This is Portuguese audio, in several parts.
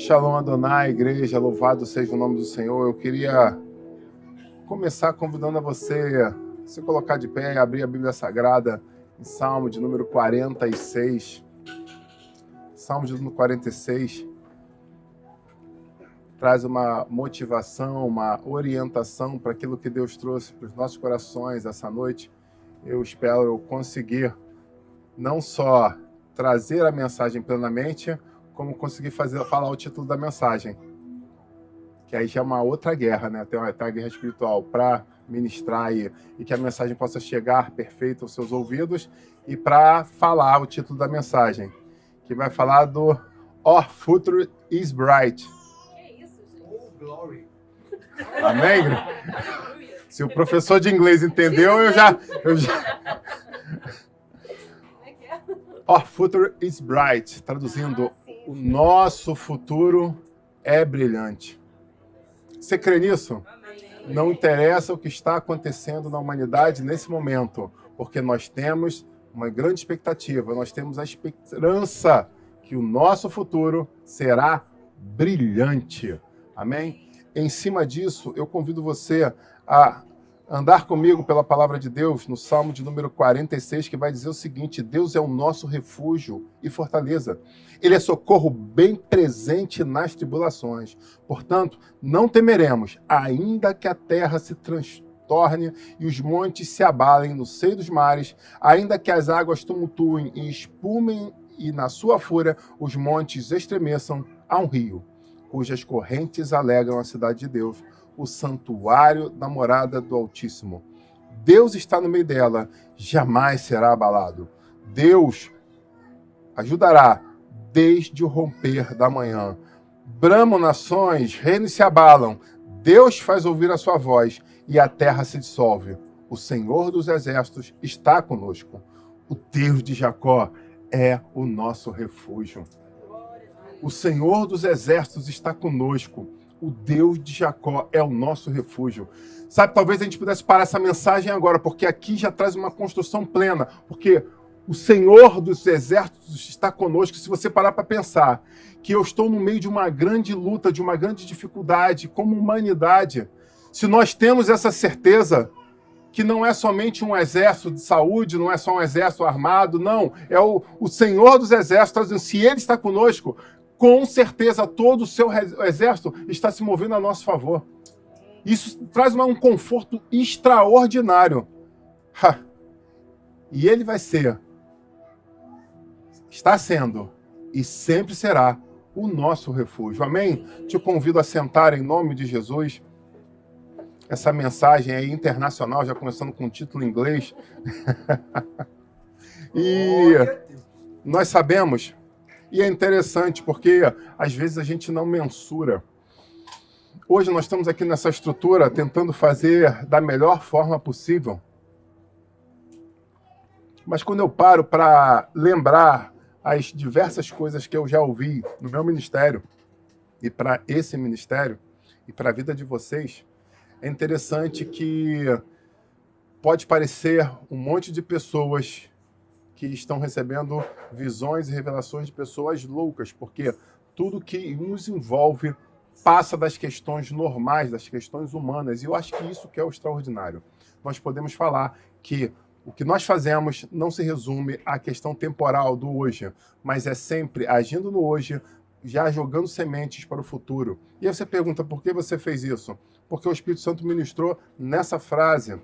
Shalom Adonai, igreja, louvado seja o nome do Senhor. Eu queria começar convidando a você se colocar de pé e abrir a Bíblia Sagrada em Salmo de número 46. Salmo de número 46 traz uma motivação, uma orientação para aquilo que Deus trouxe para os nossos corações essa noite. Eu espero conseguir não só trazer a mensagem plenamente, como conseguir falar o título da mensagem. Que aí já é uma outra guerra, né? Tem a guerra espiritual para ministrar e que a mensagem possa chegar perfeita aos seus ouvidos e para falar o título da mensagem, que vai falar do Our Future is Bright. Que isso, gente? Oh, glory. Amém? Se o professor de inglês entendeu, eu já... Our future is bright, traduzindo, o nosso futuro é brilhante. Você crê nisso? Amém. Não interessa o que está acontecendo na humanidade nesse momento, porque nós temos uma grande expectativa, nós temos a esperança que o nosso futuro será brilhante. Amém? Em cima disso, eu convido você a andar comigo pela palavra de Deus no Salmo de número 46, que vai dizer o seguinte: Deus é o nosso refúgio e fortaleza. Ele é socorro bem presente nas tribulações. Portanto, não temeremos, ainda que a terra se transtorne e os montes se abalem no seio dos mares, ainda que as águas tumultuem e espumem e na sua fúria os montes estremeçam a um rio, cujas correntes alegram a cidade de Deus, o santuário da morada do Altíssimo. Deus está no meio dela, jamais será abalado. Deus ajudará desde o romper da manhã. Bramam nações, reinos se abalam. Deus faz ouvir a sua voz e a terra se dissolve. O Senhor dos exércitos está conosco. O Deus de Jacó é o nosso refúgio. O Senhor dos exércitos está conosco. O Deus de Jacó é o nosso refúgio. Sabe, talvez a gente pudesse parar essa mensagem agora, porque aqui já traz uma construção plena, porque o Senhor dos exércitos está conosco. Se você parar para pensar que eu estou no meio de uma grande luta, de uma grande dificuldade, como humanidade, se nós temos essa certeza que não é somente um exército de saúde, não é só um exército armado, não, é o Senhor dos exércitos, se Ele está conosco, com certeza todo o seu exército está se movendo a nosso favor. Isso traz um conforto extraordinário. E ele vai ser, está sendo e sempre será o nosso refúgio. Amém? Te convido a sentar em nome de Jesus. Essa mensagem aí internacional, já começando com um título em inglês. E nós sabemos... E é interessante porque, às vezes, a gente não mensura. Hoje nós estamos aqui nessa estrutura tentando fazer da melhor forma possível. Mas quando eu paro para lembrar as diversas coisas que eu já ouvi no meu ministério, e para esse ministério, e para a vida de vocês, é interessante que pode parecer um monte de pessoas que estão recebendo visões e revelações de pessoas loucas, porque tudo que nos envolve passa das questões normais, das questões humanas, e eu acho que isso que é o extraordinário. Nós podemos falar que o que nós fazemos não se resume à questão temporal do hoje, mas é sempre agindo no hoje, já jogando sementes para o futuro. E aí você pergunta, por que você fez isso? Porque o Espírito Santo ministrou nessa frase,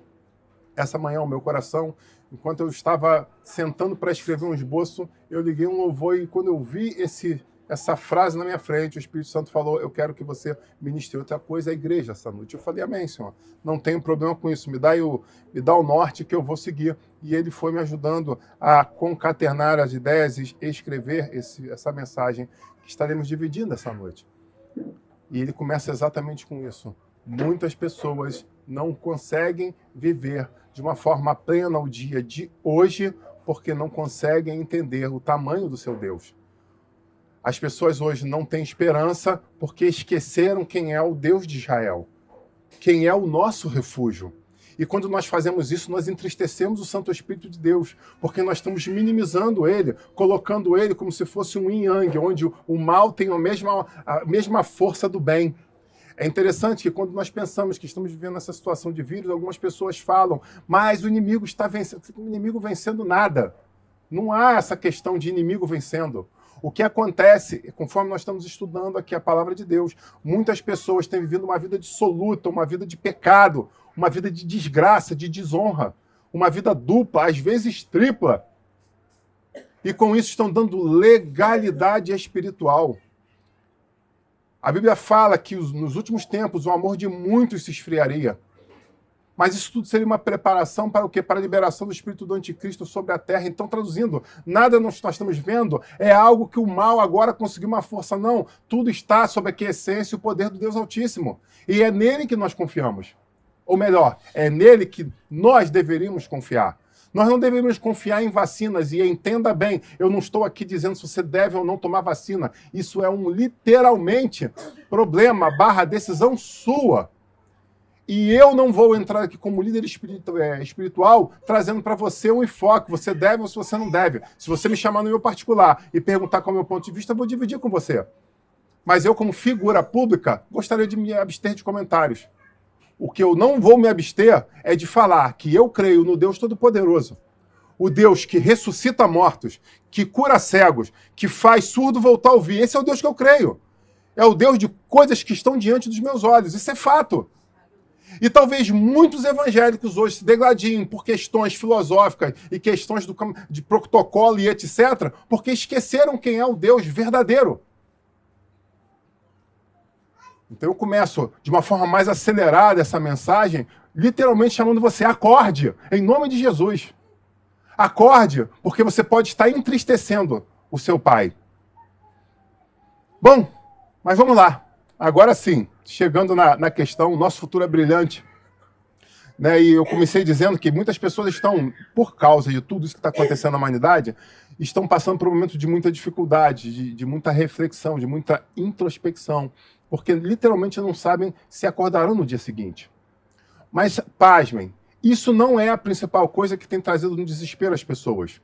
essa manhã, ao meu coração. Enquanto eu estava sentando para escrever um esboço, eu liguei um louvor e quando eu vi essa frase na minha frente, o Espírito Santo falou: eu quero que você ministre outra coisa à igreja essa noite. Eu falei: amém, Senhor. Não tenho problema com isso. Me dá o norte que eu vou seguir. E ele foi me ajudando a concatenar as ideias e escrever essa mensagem que estaremos dividindo essa noite. E ele começa exatamente com isso. Muitas pessoas não conseguem viver de uma forma plena o dia de hoje porque não conseguem entender o tamanho do seu Deus. As pessoas hoje não têm esperança porque esqueceram quem é o Deus de Israel, quem é o nosso refúgio. E quando nós fazemos isso, nós entristecemos o Santo Espírito de Deus, porque nós estamos minimizando ele, colocando ele como se fosse um yin-yang, onde o mal tem a mesma força do bem. É interessante que quando nós pensamos que estamos vivendo essa situação de vírus, algumas pessoas falam, mas o inimigo está vencendo. O inimigo vencendo nada. Não há essa questão de inimigo vencendo. O que acontece, conforme nós estamos estudando aqui a palavra de Deus, muitas pessoas têm vivido uma vida dissoluta, uma vida de pecado, uma vida de desgraça, de desonra, uma vida dupla, às vezes tripla. E com isso estão dando legalidade espiritual. A Bíblia fala que nos últimos tempos o amor de muitos se esfriaria. Mas isso tudo seria uma preparação para o quê? Para a liberação do espírito do anticristo sobre a terra. Então, traduzindo, nada nós estamos vendo é algo que o mal agora conseguiu uma força. Não, tudo está sob a essência e o poder do Deus Altíssimo. E é nele que nós confiamos. Ou melhor, é nele que nós deveríamos confiar. Nós não devemos confiar em vacinas, e entenda bem, eu não estou aqui dizendo se você deve ou não tomar vacina. Isso é literalmente, problema / decisão sua. E eu não vou entrar aqui como líder espiritual trazendo para você um enfoque, você deve ou se você não deve. Se você me chamar no meu particular e perguntar qual é o meu ponto de vista, eu vou dividir com você. Mas eu, como figura pública, gostaria de me abster de comentários. O que eu não vou me abster é de falar que eu creio no Deus Todo-Poderoso, o Deus que ressuscita mortos, que cura cegos, que faz surdo voltar a ouvir. Esse é o Deus que eu creio. É o Deus de coisas que estão diante dos meus olhos. Isso é fato. E talvez muitos evangélicos hoje se degladiem por questões filosóficas e questões de protocolo e etc., porque esqueceram quem é o Deus verdadeiro. Então eu começo de uma forma mais acelerada essa mensagem, literalmente chamando você, acorde, em nome de Jesus. Acorde, porque você pode estar entristecendo o seu pai. Bom, mas vamos lá. Agora sim, chegando na questão, o nosso futuro é brilhante. Né? E eu comecei dizendo que muitas pessoas estão, por causa de tudo isso que está acontecendo na humanidade, estão passando por um momento de muita dificuldade, de muita reflexão, de muita introspecção, porque literalmente não sabem se acordarão no dia seguinte. Mas, pasmem, isso não é a principal coisa que tem trazido um desespero às pessoas.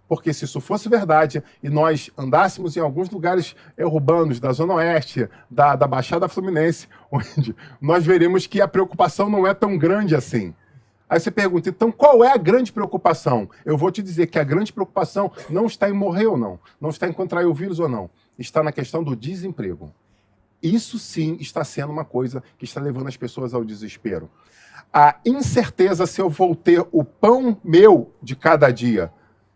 Porque se isso fosse verdade e nós andássemos em alguns lugares urbanos da Zona Oeste, da Baixada Fluminense, onde nós veríamos que a preocupação não é tão grande assim. Aí você pergunta, então qual é a grande preocupação? Eu vou te dizer que a grande preocupação não está em morrer ou não, não está em contrair o vírus ou não, está na questão do desemprego. Isso sim está sendo uma coisa que está levando as pessoas ao desespero. A incerteza se eu vou ter o pão meu de cada dia,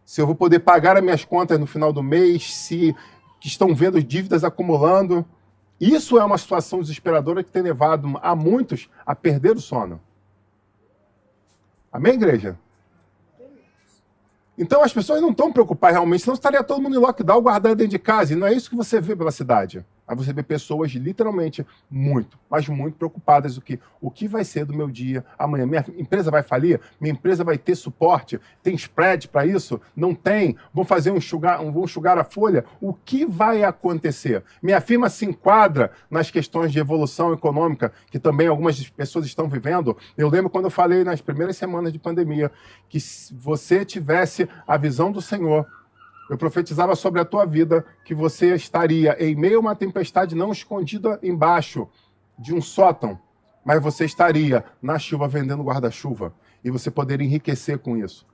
se eu vou poder pagar as minhas contas no final do mês, se que estão vendo dívidas acumulando. Isso é uma situação desesperadora que tem levado a muitos a perder o sono. Amém, igreja? Então as pessoas não estão preocupadas realmente, senão estaria todo mundo em lockdown, guardado dentro de casa. E não é isso que você vê pela cidade. Aí você vê pessoas literalmente muito, mas muito preocupadas o que vai ser do meu dia amanhã. Minha empresa vai falir? Minha empresa vai ter suporte? Tem spread para isso? Não tem? Vão fazer vão enxugar a folha? O que vai acontecer? Minha firma se enquadra nas questões de evolução econômica que também algumas pessoas estão vivendo. Eu lembro quando eu falei nas primeiras semanas de pandemia que se você tivesse a visão do Senhor, eu profetizava sobre a tua vida que você estaria em meio a uma tempestade não escondida embaixo de um sótão, mas você estaria na chuva vendendo guarda-chuva e você poderia enriquecer com isso.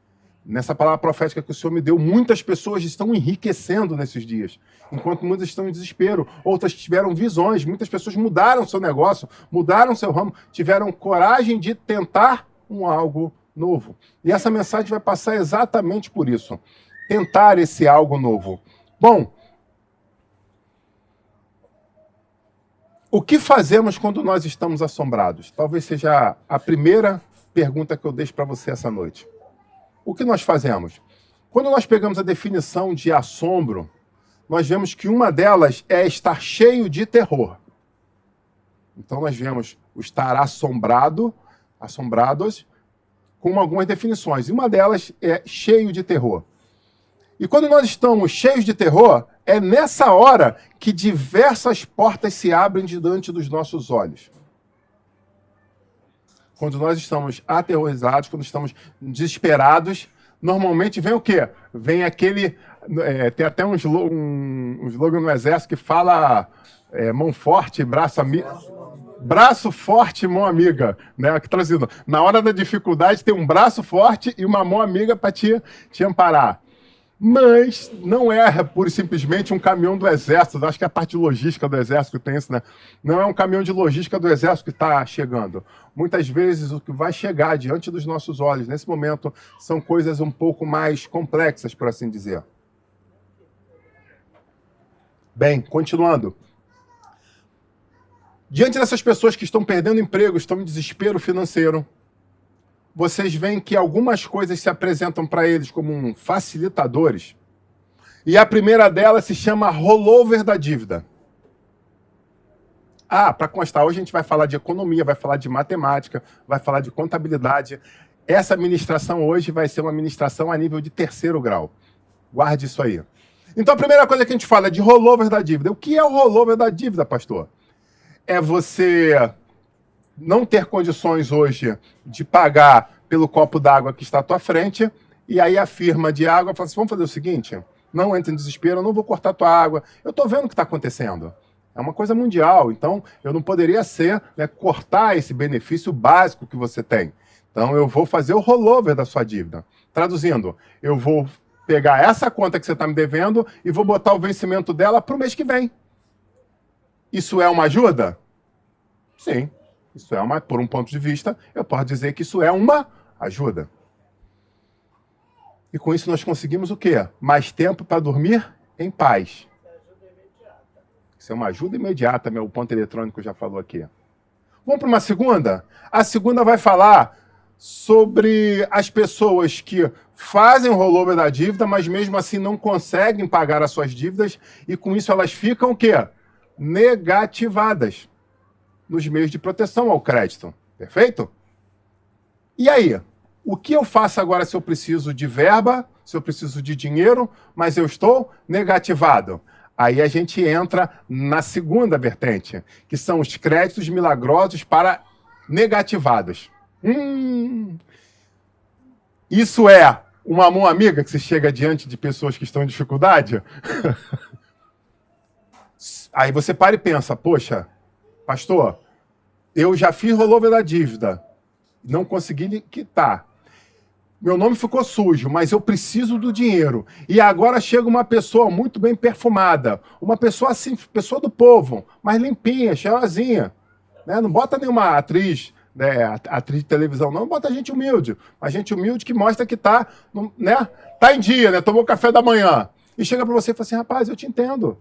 Nessa palavra profética que o Senhor me deu, muitas pessoas estão enriquecendo nesses dias, enquanto muitas estão em desespero, outras tiveram visões, muitas pessoas mudaram seu negócio, mudaram seu ramo, tiveram coragem de tentar algo novo. E essa mensagem vai passar exatamente por isso. Tentar esse algo novo. Bom, o que fazemos quando nós estamos assombrados? Talvez seja a primeira pergunta que eu deixo para você essa noite. O que nós fazemos? Quando nós pegamos a definição de assombro, nós vemos que uma delas é estar cheio de terror. Então nós vemos o estar assombrados, com algumas definições. E uma delas é cheio de terror. E quando nós estamos cheios de terror, é nessa hora que diversas portas se abrem diante dos nossos olhos. quando nós estamos aterrorizados, quando estamos desesperados, normalmente vem o quê? Vem aquele... tem até um slogan no Exército que fala mão forte, braço amigo. Braço forte, mão amiga, né? Traduzindo, na hora da dificuldade tem um braço forte e uma mão amiga para te amparar. Mas não é pura e simplesmente um caminhão do Exército. Acho que é a parte logística do Exército que tem isso, né? Não é um caminhão de logística do Exército que está chegando. Muitas vezes o que vai chegar diante dos nossos olhos nesse momento são coisas um pouco mais complexas, por assim dizer. Bem, continuando. Diante dessas pessoas que estão perdendo emprego, estão em desespero financeiro, vocês veem que algumas coisas se apresentam para eles como facilitadores. E a primeira delas se chama rollover da dívida. Para constar, hoje a gente vai falar de economia, vai falar de matemática, vai falar de contabilidade. Essa administração hoje vai ser uma administração a nível de 3º grau. Guarde isso aí. Então a primeira coisa que a gente fala é de rollover da dívida. O que é o rollover da dívida, pastor? É você não ter condições hoje de pagar pelo copo d'água que está à tua frente, e aí a firma de água fala assim, vamos fazer o seguinte, não entre em desespero, eu não vou cortar tua água, eu estou vendo o que está acontecendo. É uma coisa mundial, então eu não poderia cortar esse benefício básico que você tem. Então eu vou fazer o rollover da sua dívida. Traduzindo, eu vou pegar essa conta que você está me devendo e vou botar o vencimento dela para o mês que vem. Isso é uma ajuda? Sim. Isso é por um ponto de vista, eu posso dizer que isso é uma ajuda. E com isso nós conseguimos o quê? Mais tempo para dormir em paz. Isso é uma ajuda imediata, meu ponto eletrônico já falou aqui. Vamos para uma segunda? A segunda vai falar sobre as pessoas que fazem o rollover da dívida, mas mesmo assim não conseguem pagar as suas dívidas, e com isso elas ficam o quê? Negativadas nos meios de proteção ao crédito. Perfeito? E aí? O que eu faço agora se eu preciso de verba, se eu preciso de dinheiro, mas eu estou negativado? Aí a gente entra na segunda vertente, que são os créditos milagrosos para negativados. Isso é uma mão amiga que se chega diante de pessoas que estão em dificuldade? Aí você para e pensa, poxa, pastor, eu já fiz rollover da dívida, não consegui quitar. Meu nome ficou sujo, mas eu preciso do dinheiro. E agora chega uma pessoa muito bem perfumada, uma pessoa assim, pessoa do povo, mas limpinha, cheirosinha. Né? Não bota nenhuma atriz, atriz de televisão, não, bota gente humilde. Uma gente humilde que mostra que tá em dia, né? Tomou café da manhã. E chega para você e fala assim, rapaz, eu te entendo.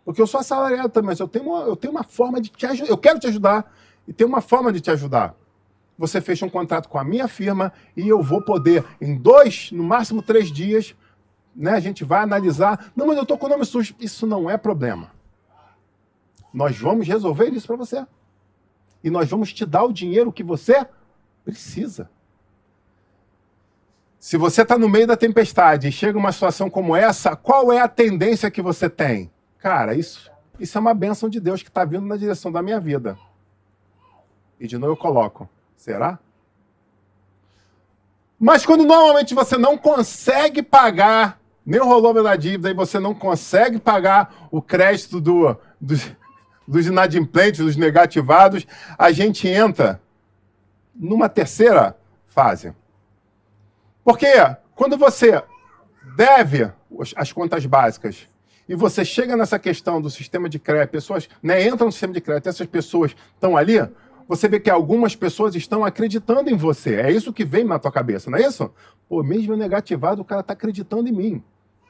Porque eu sou assalariado também, mas eu tenho uma forma de te ajudar. Eu quero te ajudar e tem uma forma de te ajudar. Você fecha um contrato com a minha firma e eu vou poder, em 2, no máximo 3 dias, né, a gente vai analisar. Não, mas eu estou com o nome sujo. Isso não é problema. Nós vamos resolver isso para você. E nós vamos te dar o dinheiro que você precisa. Se você está no meio da tempestade e chega uma situação como essa, qual é a tendência que você tem? Cara, isso é uma bênção de Deus que está vindo na direção da minha vida. E de novo eu coloco. Será? Mas quando normalmente você não consegue pagar nem o rollover da dívida e você não consegue pagar o crédito dos inadimplentes, dos negativados, a gente entra numa terceira fase. Porque quando você deve as contas básicas e você chega nessa questão do sistema de crédito, pessoas entram no sistema de crédito, essas pessoas estão ali, você vê que algumas pessoas estão acreditando em você. É isso que vem na tua cabeça, não é isso? Pô, mesmo negativado, o cara está acreditando em mim.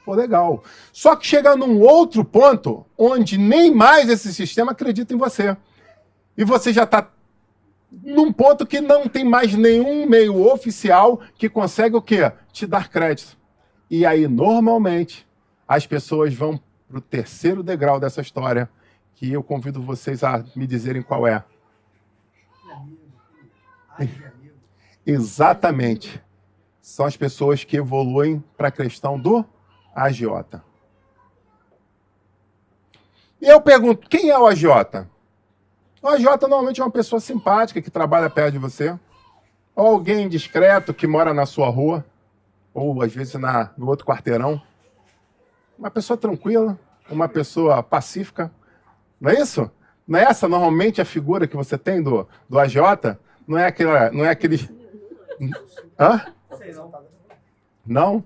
Pô, legal. Só que chega num outro ponto onde nem mais esse sistema acredita em você. E você já está num ponto que não tem mais nenhum meio oficial que consegue o quê? Te dar crédito. E aí, normalmente, as pessoas vão para o terceiro degrau dessa história, que eu convido vocês a me dizerem qual é. Exatamente. São as pessoas que evoluem para a questão do agiota. E eu pergunto, quem é o agiota? O agiota normalmente é uma pessoa simpática que trabalha perto de você. Ou alguém discreto que mora na sua rua, ou às vezes no outro quarteirão. Uma pessoa tranquila, uma pessoa pacífica. Não é isso? Não é essa normalmente a figura que você tem do agiota? Não é aquele... Hã? Não?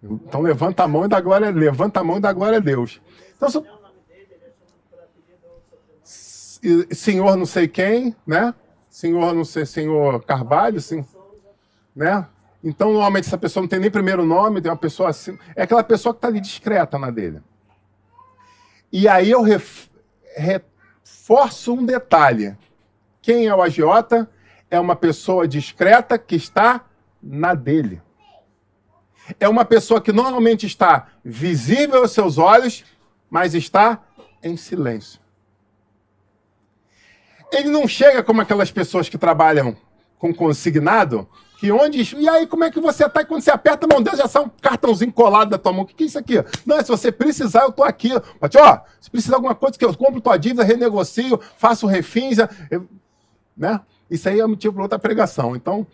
Então levanta a mão e dá glória a Deus. Então, senhor não sei quem, né? Senhor não sei, senhor Carvalho, sim, né? Então, normalmente, essa pessoa não tem nem primeiro nome, tem uma pessoa assim. É aquela pessoa que está ali discreta na dele. E aí eu reforço um detalhe. Quem é o agiota? É uma pessoa discreta que está na dele. É uma pessoa que normalmente está visível aos seus olhos, mas está em silêncio. Ele não chega como aquelas pessoas que trabalham com consignado, que onde... E aí, como é que você tá? E quando você aperta a mão dele, já sai um cartãozinho colado da tua mão. O que é isso aqui? Não, se você precisar, eu tô aqui. Mas, ó, se precisar de alguma coisa, que eu compro tua dívida, renegocio, faço refins, né? Isso aí é motivo para outra pregação. Então,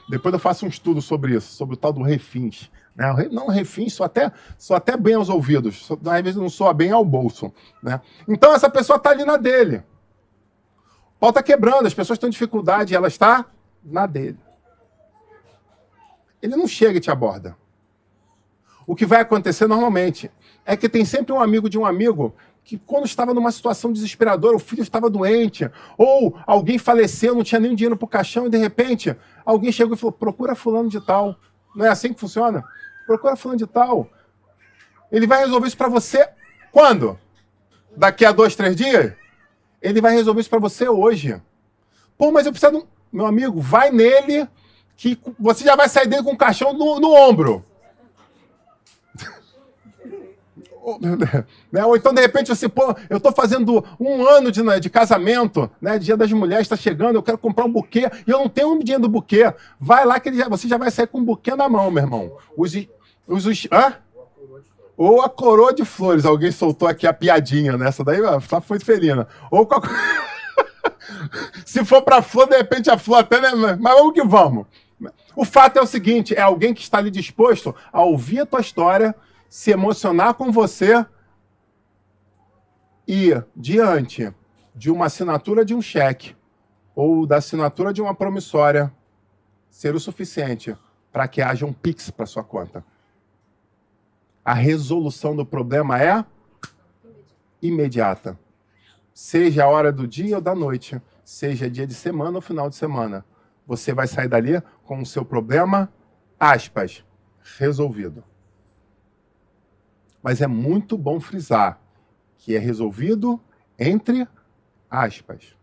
depois eu faço um estudo sobre isso, sobre o tal do refins. Né? Não, refins só até bem aos ouvidos. Às vezes não soa bem ao bolso. Né? Então, essa pessoa está ali na dele. O pau está quebrando, as pessoas estão em dificuldade e ela está na dele. Ele não chega e te aborda. O que vai acontecer normalmente é que tem sempre um amigo de um amigo que, quando estava numa situação desesperadora, o filho estava doente, ou alguém faleceu, não tinha nem dinheiro para o caixão, e de repente alguém chegou e falou: procura fulano de tal. Não é assim que funciona? Procura fulano de tal. Ele vai resolver isso para você quando? Daqui a 2, 3 dias? Ele vai resolver isso para você hoje. Pô, mas eu preciso de Meu amigo, vai nele que você já vai sair dele com o caixão no ombro. Ou então, de repente, você, pô, eu estou fazendo 1 ano de casamento, né? Dia das Mulheres está chegando, eu quero comprar um buquê e eu não tenho um dinheiro do buquê. Vai lá que você já vai sair com um buquê na mão, meu irmão. Hã? Ou a coroa de flores. Alguém soltou aqui a piadinha, né? Essa daí só foi felina. Ou com a... Se for para flor, de repente a flor até... Né? Mas vamos que vamos. O fato é o seguinte, é alguém que está ali disposto a ouvir a tua história, se emocionar com você e, diante de uma assinatura de um cheque ou da assinatura de uma promissória, ser o suficiente para que haja um Pix para sua conta. A resolução do problema é imediata. Seja a hora do dia ou da noite, seja dia de semana ou final de semana. Você vai sair dali com o seu problema, aspas, resolvido. Mas é muito bom frisar que é resolvido entre aspas.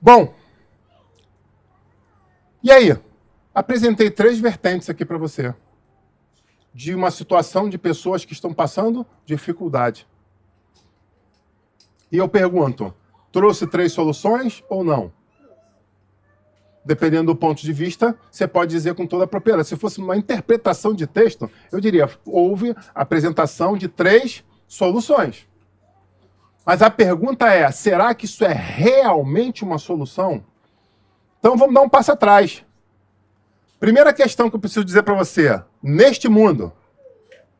Bom, e aí? Apresentei 3 vertentes aqui para você. De uma situação de pessoas que estão passando dificuldade. E eu pergunto, trouxe 3 soluções ou não? Dependendo do ponto de vista, você pode dizer com toda a propriedade. Se fosse uma interpretação de texto, eu diria, houve a apresentação de 3 soluções. Mas a pergunta é, será que isso é realmente uma solução? Então vamos dar um passo atrás. Primeira questão que eu preciso dizer para você. Neste mundo,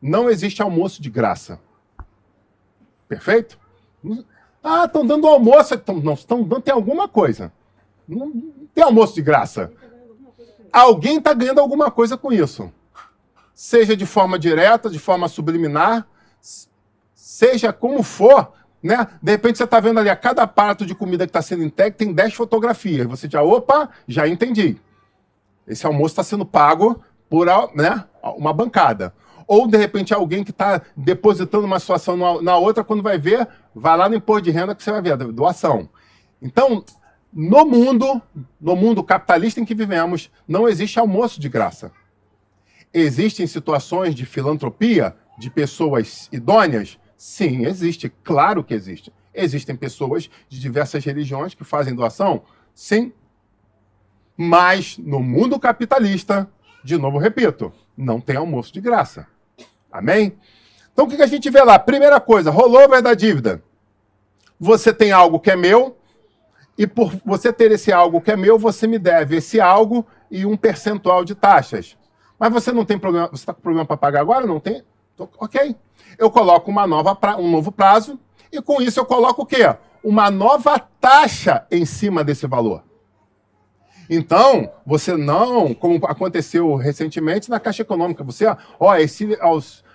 não existe almoço de graça. Perfeito? Ah, estão dando almoço. Não, estão dando, tem alguma coisa. Não tem almoço de graça. Alguém está ganhando alguma coisa com isso. Seja de forma direta, de forma subliminar, seja como for, né? De repente você está vendo ali a cada prato de comida que está sendo entregue, tem 10 fotografias. Você já, opa, já entendi. Esse almoço está sendo pago por, né, uma bancada. Ou, de repente, alguém que está depositando uma situação na outra, quando vai ver, vai lá no imposto de renda que você vai ver, doação. Então, no mundo capitalista em que vivemos, não existe almoço de graça. Existem situações de filantropia de pessoas idôneas? Sim, existe. Claro que existe. Existem pessoas de diversas religiões que fazem doação? Sim. Mas no mundo capitalista, de novo repito, não tem almoço de graça. Amém? Então o que a gente vê lá? Primeira coisa, rollover da dívida. Você tem algo que é meu E por você ter esse algo que é meu, você me deve esse algo e um percentual de taxas. Mas você não tem problema, você está com problema para pagar agora? Não tem? Ok. Eu coloco um novo prazo e com isso eu coloco o quê? Uma nova taxa em cima desse valor. Então, você não, como aconteceu recentemente na Caixa Econômica, você, esse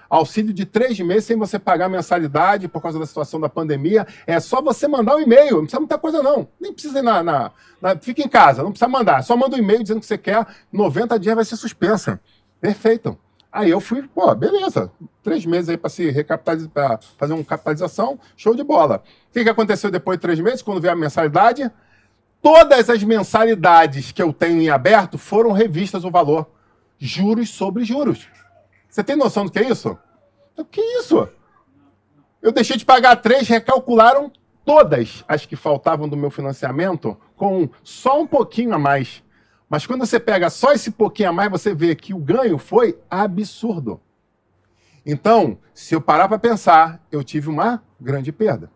auxílio de 3 meses sem você pagar mensalidade por causa da situação da pandemia, é só você mandar um e-mail, não precisa muita coisa não, nem precisa ir fica em casa, não precisa mandar, só manda um e-mail dizendo que você quer, 90 dias vai ser suspensa. Perfeito. Aí eu fui, beleza, 3 meses aí para se recapitalizar, para fazer uma capitalização, show de bola. O que aconteceu depois de 3 meses, quando veio a mensalidade? Todas as mensalidades que eu tenho em aberto foram revistas o valor. Juros sobre juros. Você tem noção do que é isso? O que é isso? Eu deixei de pagar 3, recalcularam todas as que faltavam do meu financiamento com só um pouquinho a mais. Mas quando você pega só esse pouquinho a mais, você vê que o ganho foi absurdo. Então, se eu parar para pensar, eu tive uma grande perda.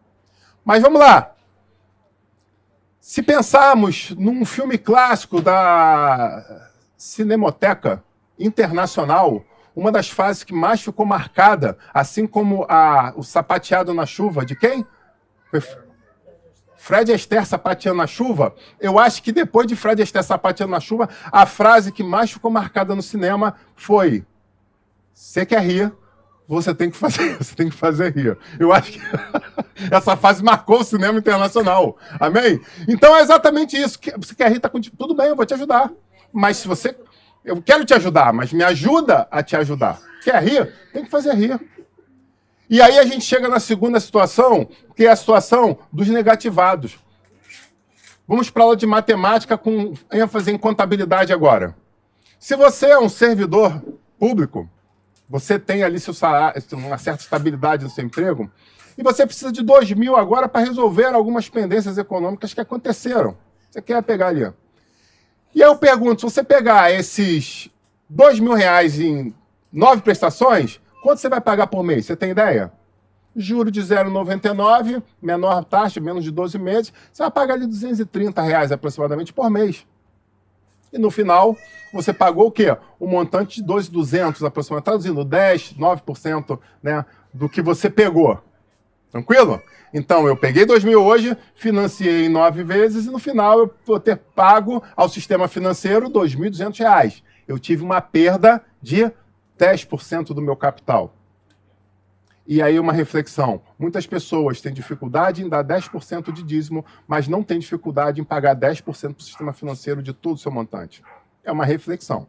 Mas vamos lá. Se pensarmos num filme clássico da Cinemateca Internacional, uma das fases que mais ficou marcada, assim como o sapateado na chuva, de quem? Foi Fred Astaire sapateando na chuva. Eu acho que depois de Fred Astaire sapateando na chuva, a frase que mais ficou marcada no cinema foi: você quer rir, você tem que fazer rir. Eu acho que essa fase marcou o cinema internacional. Amém? Então é exatamente isso. Você quer rir, tá contigo. Tudo bem, eu vou te ajudar. Mas se você... Eu quero te ajudar, mas me ajuda a te ajudar. Quer rir? Tem que fazer rir. E aí a gente chega na segunda situação, que é a situação dos negativados. Vamos para a aula de matemática com ênfase em contabilidade agora. Se você é um servidor público, você tem ali seu salário, uma certa estabilidade no seu emprego, e você precisa de 2 mil agora para resolver algumas pendências econômicas que aconteceram. Você quer pegar ali. E aí eu pergunto, se você pegar esses 2 mil reais em 9 prestações, quanto você vai pagar por mês? Você tem ideia? Juro de 0,99, menor taxa, menos de 12 meses, você vai pagar ali R$230 aproximadamente por mês. E no final, você pagou o quê? Um montante de 2.200 aproximadamente, traduzindo 10, 9%, né, do que você pegou. Tranquilo? Então, eu peguei 2 mil hoje, financiei em 9 vezes e no final eu vou ter pago ao sistema financeiro R$2.200. Eu tive uma perda de 10% do meu capital. E aí uma reflexão. Muitas pessoas têm dificuldade em dar 10% de dízimo, mas não têm dificuldade em pagar 10% para o sistema financeiro de todo o seu montante. É uma reflexão.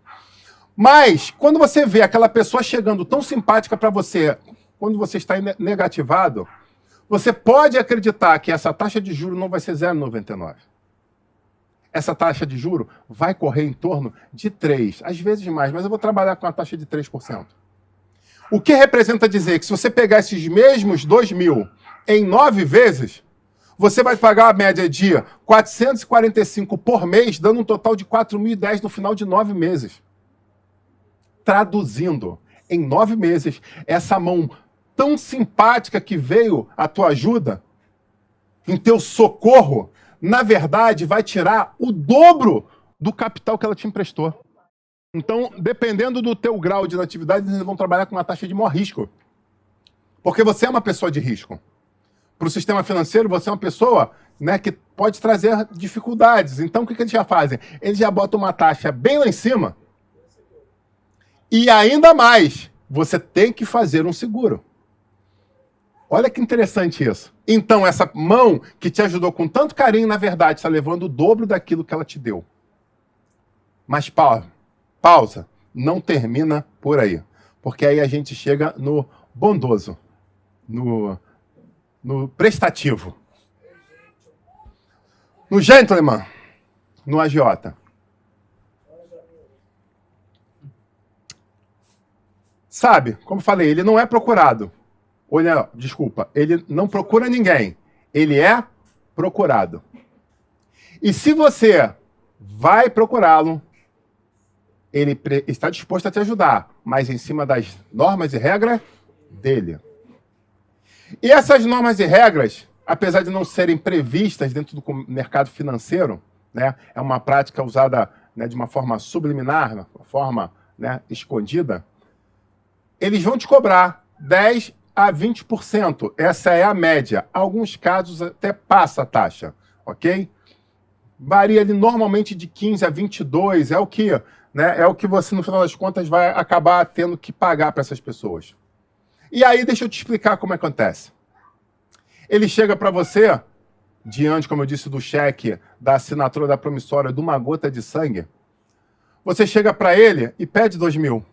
Mas, quando você vê aquela pessoa chegando tão simpática para você, quando você está negativado, você pode acreditar que essa taxa de juros não vai ser 0,99. Essa taxa de juros vai correr em torno de 3%, às vezes mais, mas eu vou trabalhar com a taxa de 3%. O que representa dizer que se você pegar esses mesmos 2 mil em 9 vezes, você vai pagar a média de 445 por mês, dando um total de 4.010 no final de 9 meses. Traduzindo, em 9 meses, essa mão tão simpática que veio à tua ajuda, em teu socorro, na verdade, vai tirar o dobro do capital que ela te emprestou. Então, dependendo do teu grau de natividade, eles vão trabalhar com uma taxa de maior risco. Porque você é uma pessoa de risco. Para o sistema financeiro, você é uma pessoa, né, que pode trazer dificuldades. Então, o que eles já fazem? Eles já botam uma taxa bem lá em cima. E ainda mais, você tem que fazer um seguro. Olha que interessante isso. Então, essa mão que te ajudou com tanto carinho, na verdade, está levando o dobro daquilo que ela te deu. Mas pausa. Não termina por aí. Porque aí a gente chega no bondoso, no prestativo, no gentleman, no agiota. Sabe, como falei, ele não é procurado. Olha, desculpa, ele não procura ninguém. Ele é procurado. E se você vai procurá-lo, ele está disposto a te ajudar, mas em cima das normas e regras dele. E essas normas e regras apesar de não serem previstas dentro do mercado financeiro, né, é uma prática usada, né, de uma forma subliminar, uma forma, né, escondida, eles vão te cobrar 10 a 20%. Essa é a média. Alguns casos até passa a taxa, ok? Varia ali normalmente de 15 a 22, é o que, né, é o que você, no final das contas, vai acabar tendo que pagar para essas pessoas. E aí, deixa eu te explicar como acontece. Ele chega para você, diante, como eu disse, do cheque, da assinatura da promissória, de uma gota de sangue, você chega para ele e pede 2.000.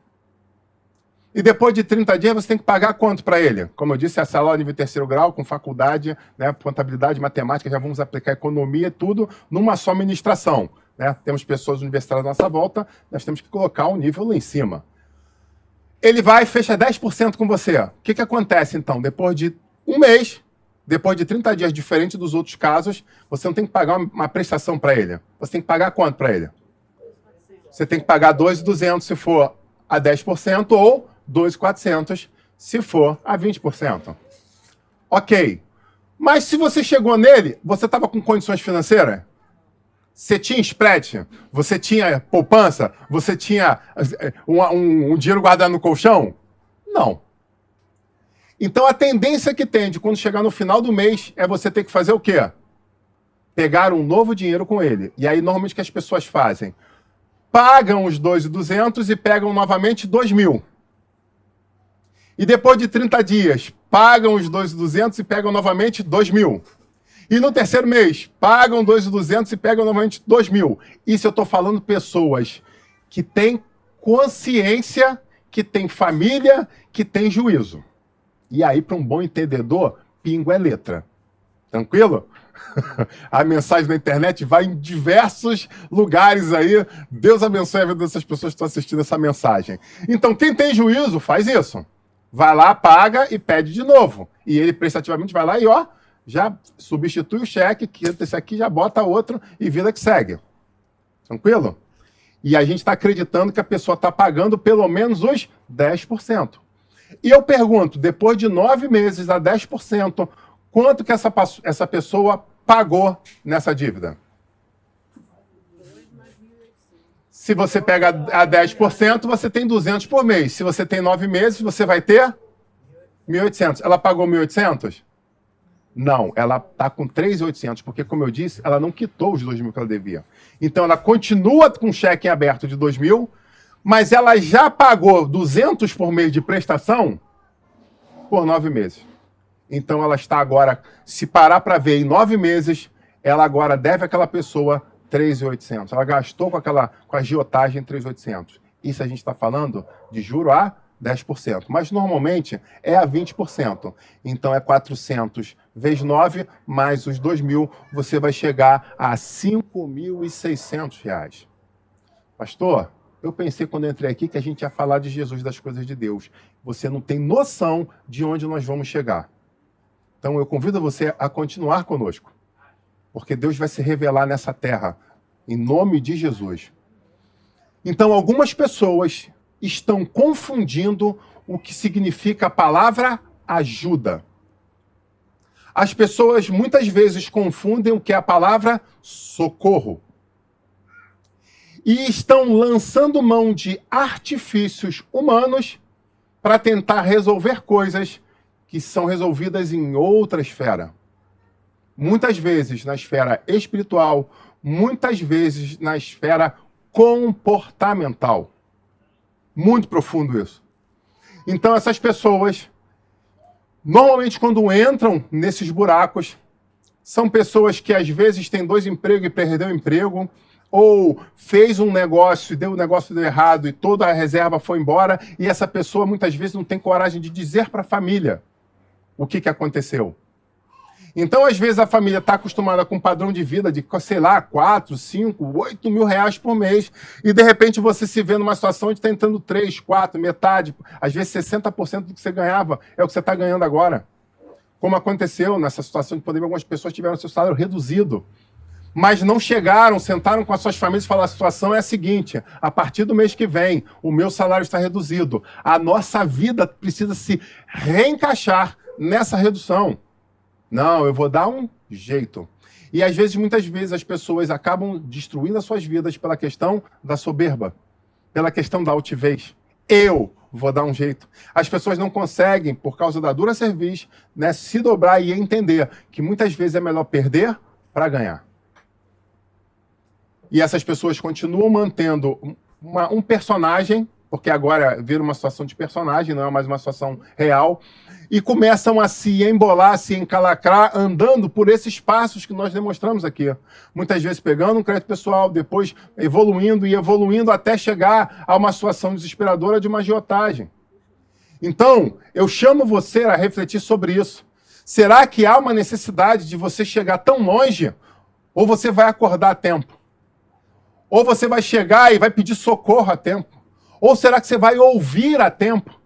E depois de 30 dias, você tem que pagar quanto para ele? Como eu disse, essa aula nível 3º grau, com faculdade, né, contabilidade, matemática, já vamos aplicar economia e tudo numa só ministração. Né? Temos pessoas universitárias à nossa volta, nós temos que colocar um nível lá em cima. Ele vai e fecha 10% com você. O que acontece, então? Depois de um mês, depois de 30 dias, diferente dos outros casos, você não tem que pagar uma prestação para ele. Você tem que pagar quanto para ele? Você tem que pagar 2.200 se for a 10% ou 2.400 se for a 20%. Ok. Mas se você chegou nele, você estava com condições financeiras? Você tinha spread? Você tinha poupança? Você tinha um dinheiro guardado no colchão? Não. Então a tendência que tem de quando chegar no final do mês é você ter que fazer o quê? Pegar um novo dinheiro com ele. E aí normalmente o que as pessoas fazem? Pagam os 2.200 e pegam novamente 2.000. E depois de 30 dias, pagam os 2.200 e pegam novamente 2.000. E no terceiro mês, pagam 2.200 e pegam novamente 2.000. Isso eu estou falando pessoas que têm consciência, que têm família, que têm juízo. E aí, para um bom entendedor, pingo é letra. Tranquilo? A mensagem na internet vai em diversos lugares aí. Deus abençoe a vida dessas pessoas que estão assistindo essa mensagem. Então, quem tem juízo, faz isso. Vai lá, paga e pede de novo. E ele prestativamente vai lá e, ó, já substitui o cheque, que esse aqui já bota outro e vida que segue. Tranquilo? E a gente está acreditando que a pessoa está pagando pelo menos os 10%. E eu pergunto, depois de 9 meses a 10%, quanto que essa pessoa pagou nessa dívida? Se você pega a 10%, você tem 200 por mês. Se você tem 9 meses, você vai ter 1.800. Ela pagou 1.800? Não, ela está com 3.800, porque, como eu disse, ela não quitou os 2.000 que ela devia. Então, ela continua com um cheque em aberto de 2.000, mas ela já pagou 200 por mês de prestação por 9 meses. Então, ela está agora, se parar para ver, em 9 meses, ela agora deve àquela pessoa 3.800. Ela gastou com a agiotagem 3.800. Isso a gente está falando de juro a 10%. Mas, normalmente, é a 20%. Então, é 400 vezes 9, mais os 2.000, você vai chegar a R$ 5.600. Pastor, eu pensei quando eu entrei aqui que a gente ia falar de Jesus, das coisas de Deus. Você não tem noção de onde nós vamos chegar. Então, eu convido você a continuar conosco, porque Deus vai se revelar nessa terra, em nome de Jesus. Então, algumas pessoas estão confundindo o que significa a palavra ajuda. As pessoas muitas vezes confundem o que é a palavra socorro. E estão lançando mão de artifícios humanos para tentar resolver coisas que são resolvidas em outra esfera. Muitas vezes na esfera espiritual, muitas vezes na esfera comportamental. Muito profundo isso. Então essas pessoas, normalmente quando entram nesses buracos, são pessoas que às vezes têm 2 empregos e perdeu o emprego, ou fez um negócio e o negócio deu errado e toda a reserva foi embora, e essa pessoa muitas vezes não tem coragem de dizer para a família o que aconteceu. Então, às vezes, a família está acostumada com um padrão de vida de, sei lá, 4, 5, 8 mil reais por mês, e de repente você se vê numa situação de estar entrando 3, 4, metade, às vezes 60% do que você ganhava é o que você está ganhando agora. Como aconteceu nessa situação de pandemia, algumas pessoas tiveram seu salário reduzido, mas não chegaram, sentaram com as suas famílias e falaram: a situação é a seguinte, a partir do mês que vem, o meu salário está reduzido. A nossa vida precisa se reencaixar nessa redução. Não, eu vou dar um jeito. E às vezes, muitas vezes, as pessoas acabam destruindo as suas vidas pela questão da soberba, pela questão da altivez. Eu vou dar um jeito. As pessoas não conseguem, por causa da dura cerviz, né, se dobrar e entender que muitas vezes é melhor perder para ganhar. E essas pessoas continuam mantendo um personagem, porque agora vira uma situação de personagem, não é mais uma situação real, e começam a se embolar, se encalacrar, andando por esses passos que nós demonstramos aqui. Muitas vezes pegando um crédito pessoal, depois evoluindo e evoluindo até chegar a uma situação desesperadora de uma agiotagem. Então, eu chamo você a refletir sobre isso. Será que há uma necessidade de você chegar tão longe? Ou você vai acordar a tempo? Ou você vai chegar e vai pedir socorro a tempo? Ou será que você vai ouvir a tempo?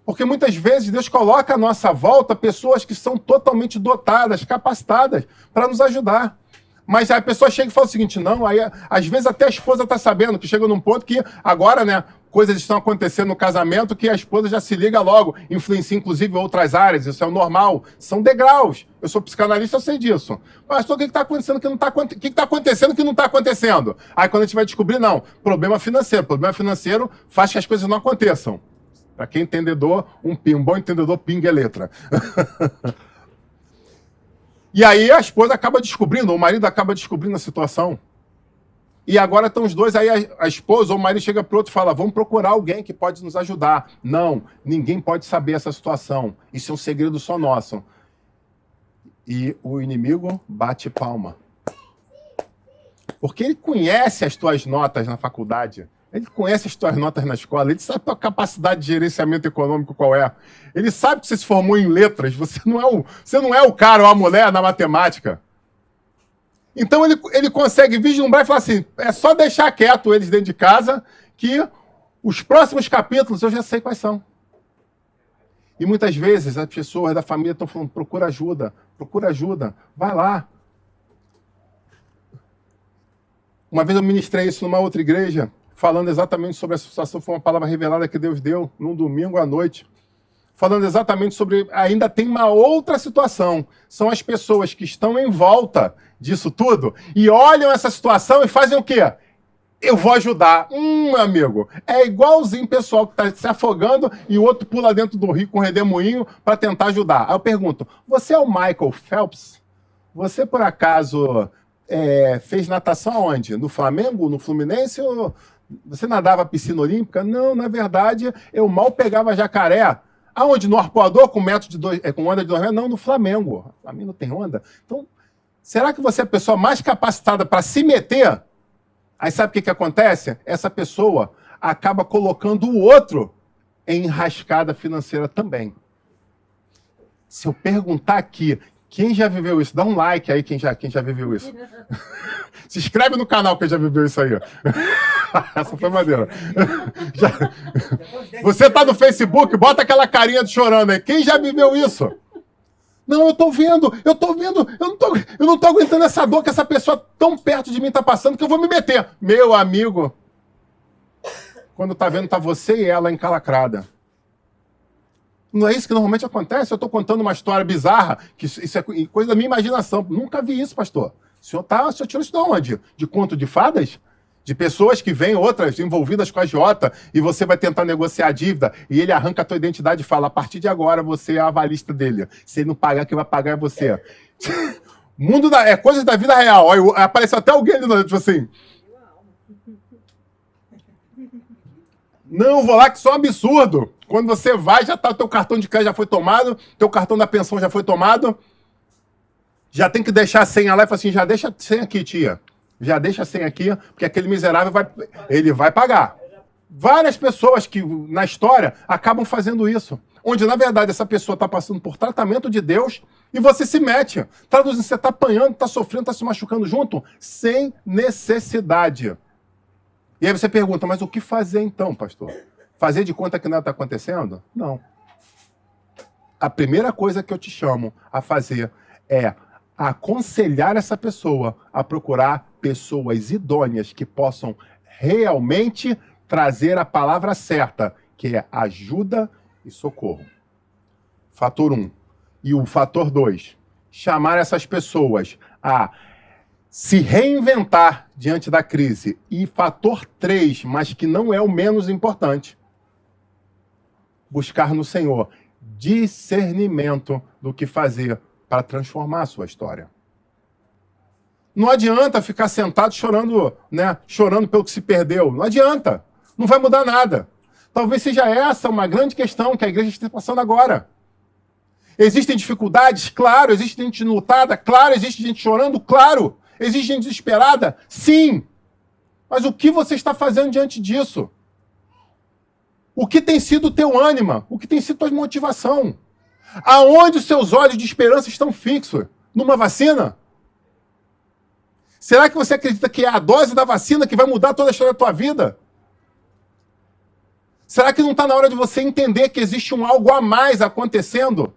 Porque muitas vezes Deus coloca à nossa volta pessoas que são totalmente dotadas, capacitadas para nos ajudar. Mas a pessoa chega e fala o seguinte, não, aí às vezes até a esposa está sabendo, que chega num ponto que agora, né, coisas estão acontecendo no casamento que a esposa já se liga logo, influencia inclusive outras áreas, isso é o normal, são degraus. Eu sou psicanalista, eu sei disso. Pastor, o que está acontecendo que não está acontecendo? O que está acontecendo que não está acontecendo? Aí quando a gente vai descobrir, não, problema financeiro faz que as coisas não aconteçam. Para quem é entendedor, um bom entendedor pinga é letra. E aí a esposa acaba descobrindo, o marido acaba descobrindo a situação. E agora estão os dois, aí a esposa ou o marido chega para o outro e fala, vamos procurar alguém que pode nos ajudar. Não, ninguém pode saber essa situação. Isso é um segredo só nosso. E o inimigo bate palma. Porque ele conhece as tuas notas na faculdade. Ele conhece as tuas notas na escola, ele sabe a tua capacidade de gerenciamento econômico qual é. Ele sabe que você se formou em letras, você não é o cara ou a mulher na matemática. Então ele consegue vislumbrar e falar assim, é só deixar quieto eles dentro de casa que os próximos capítulos eu já sei quais são. E muitas vezes as pessoas da família estão falando, procura ajuda, vai lá. Uma vez eu ministrei isso numa outra igreja, falando exatamente sobre essa situação, foi uma palavra revelada que Deus deu num domingo à noite, falando exatamente sobre, ainda tem uma outra situação, são as pessoas que estão em volta disso tudo e olham essa situação e fazem o quê? Eu vou ajudar. Amigo, é igualzinho o pessoal que está se afogando e o outro pula dentro do rio com um redemoinho para tentar ajudar. Aí eu pergunto, você é o Michael Phelps? Você, por acaso, fez natação aonde? No Flamengo, no Fluminense ou... Você nadava piscina olímpica? Não, na verdade, eu mal pegava jacaré. Aonde? No arpoador com com onda de 2 metros? Não, no Flamengo. O Flamengo tem onda. Então, será que você é a pessoa mais capacitada para se meter? Aí sabe o que acontece? Essa pessoa acaba colocando o outro em enrascada financeira também. Se eu perguntar aqui, quem já viveu isso? Dá um like aí quem já viveu isso. Se inscreve no canal quem já viveu isso aí. Essa foi maneira. Você tá no Facebook, bota aquela carinha de chorando aí. Quem já viveu isso? Não, eu tô vendo, eu não tô aguentando essa dor que essa pessoa tão perto de mim tá passando que eu vou me meter. Meu amigo, quando tá vendo, tá você e ela encalacrada. Não é isso que normalmente acontece? Eu tô contando uma história bizarra, que isso é coisa da minha imaginação. Nunca vi isso, pastor. O senhor tirou isso de onde? De conto de fadas? De pessoas que vêm, outras envolvidas com a agiota, e você vai tentar negociar a dívida, e ele arranca a tua identidade e fala, a partir de agora você é a avalista dele. Se ele não pagar, quem vai pagar é você. Coisas da vida real. Aí apareceu até alguém ali, tipo assim... Não, vou lá que isso é um absurdo. Quando você vai, já tá, teu cartão de crédito já foi tomado, teu cartão da pensão já foi tomado, já tem que deixar a senha lá e fala assim, já deixa a senha aqui, tia. Já deixa a senha aqui, porque aquele miserável ele vai pagar. Várias pessoas que, na história, acabam fazendo isso. Onde, na verdade, essa pessoa está passando por tratamento de Deus e você se mete. Traduzindo, você está apanhando, está sofrendo, está se machucando junto, sem necessidade. E aí você pergunta, mas o que fazer então, pastor? Fazer de conta que nada está acontecendo? Não. A primeira coisa que eu te chamo a fazer é aconselhar essa pessoa a procurar pessoas idôneas que possam realmente trazer a palavra certa, que é ajuda e socorro. Fator 1. E o fator 2, chamar essas pessoas a se reinventar diante da crise. E fator 3, mas que não é o menos importante, buscar no Senhor discernimento do que fazer para transformar a sua história. Não adianta ficar sentado chorando, chorando pelo que se perdeu. Não adianta. Não vai mudar nada. Talvez seja essa uma grande questão que a igreja está passando agora. Existem dificuldades? Claro. Existe gente lutada? Claro. Existe gente chorando? Claro. Existe gente desesperada? Sim. Mas o que você está fazendo diante disso? O que tem sido o teu ânimo? O que tem sido a tua motivação? Aonde os seus olhos de esperança estão fixos? Numa vacina? Será que você acredita que é a dose da vacina que vai mudar toda a história da tua vida? Será que não está na hora de você entender que existe um algo a mais acontecendo?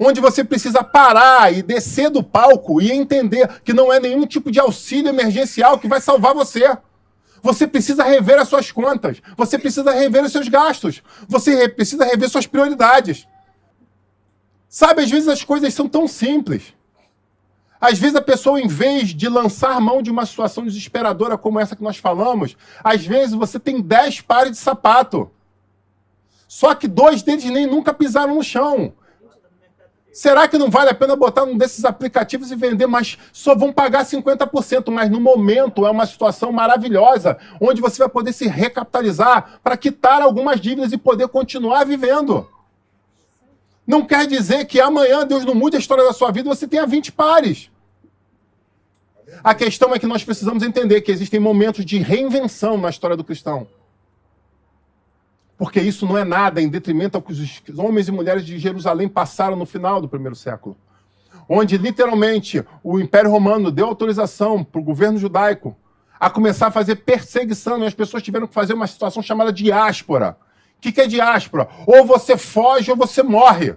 Onde você precisa parar e descer do palco e entender que não é nenhum tipo de auxílio emergencial que vai salvar você. Você precisa rever as suas contas. Você precisa rever os seus gastos. Você precisa rever suas prioridades. Sabe, às vezes as coisas são tão simples. Às vezes a pessoa, em vez de lançar mão de uma situação desesperadora como essa que nós falamos, às vezes você tem 10 pares de sapato. Só que 2 deles nem nunca pisaram no chão. Será que não vale a pena botar um desses aplicativos e vender, mas só vão pagar 50%, mas no momento é uma situação maravilhosa, onde você vai poder se recapitalizar para quitar algumas dívidas e poder continuar vivendo. Não quer dizer que amanhã Deus não mude a história da sua vida e você tenha 20 pares. A questão é que nós precisamos entender que existem momentos de reinvenção na história do cristão. Porque isso não é nada em detrimento ao que os homens e mulheres de Jerusalém passaram no final do primeiro século. Onde, literalmente, o Império Romano deu autorização para o governo judaico a começar a fazer perseguição, e as pessoas tiveram que fazer uma situação chamada diáspora. O que é diáspora? Ou você foge ou você morre.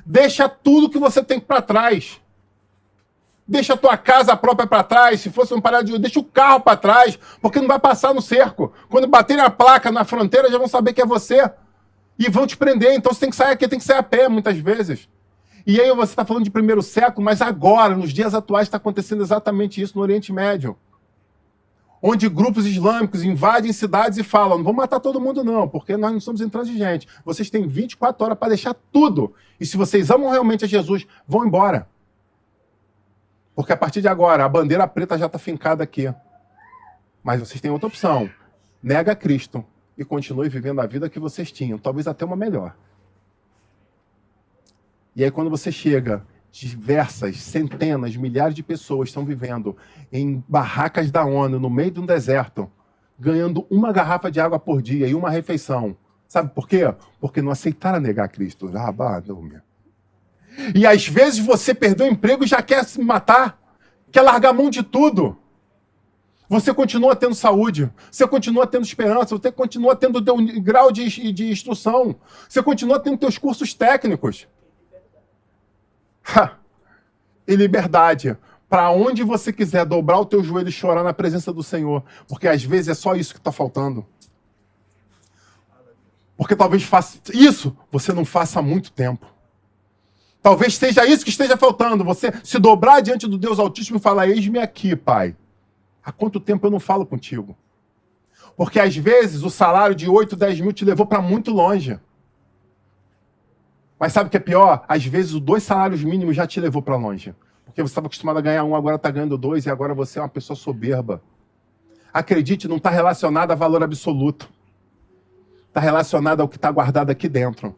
Deixa tudo que você tem para trás. Deixa a tua casa própria para trás. Se fosse um parado de... deixa o carro para trás, porque não vai passar no cerco. Quando baterem a placa na fronteira, já vão saber que é você. E vão te prender. Então você tem que sair aqui, tem que sair a pé, muitas vezes. E aí você está falando de primeiro século, mas agora, nos dias atuais, está acontecendo exatamente isso no Oriente Médio. Onde grupos islâmicos invadem cidades e falam, não vamos matar todo mundo não, porque nós não somos intransigentes. Vocês têm 24 horas para deixar tudo. E se vocês amam realmente a Jesus, vão embora. Porque a partir de agora, a bandeira preta já está fincada aqui. Mas vocês têm outra opção. Nega Cristo e continue vivendo a vida que vocês tinham, talvez até uma melhor. E aí quando você chega, diversas, centenas, milhares de pessoas estão vivendo em barracas da ONU, no meio de um deserto, ganhando uma garrafa de água por dia e uma refeição. Sabe por quê? Porque não aceitaram negar Cristo. E às vezes você perdeu o emprego e já quer se matar, quer largar mão de tudo. Você continua tendo saúde, você continua tendo esperança, você continua tendo o teu grau de instrução, você continua tendo teus cursos técnicos. E liberdade. Para onde você quiser dobrar o teu joelho e chorar na presença do Senhor. Porque às vezes é só isso que está faltando. Porque talvez você não faça há muito tempo. Talvez seja isso que esteja faltando. Você se dobrar diante do Deus Altíssimo e falar, eis-me aqui, Pai. Há quanto tempo eu não falo contigo? Porque às vezes o salário de 8, 10 mil te levou para muito longe. Mas sabe o que é pior? Às vezes os 2 salários mínimos já te levou para longe. Porque você estava acostumado a ganhar 1, agora está ganhando 2 e agora você é uma pessoa soberba. Acredite, não está relacionado a valor absoluto. Está relacionado ao que está guardado aqui dentro.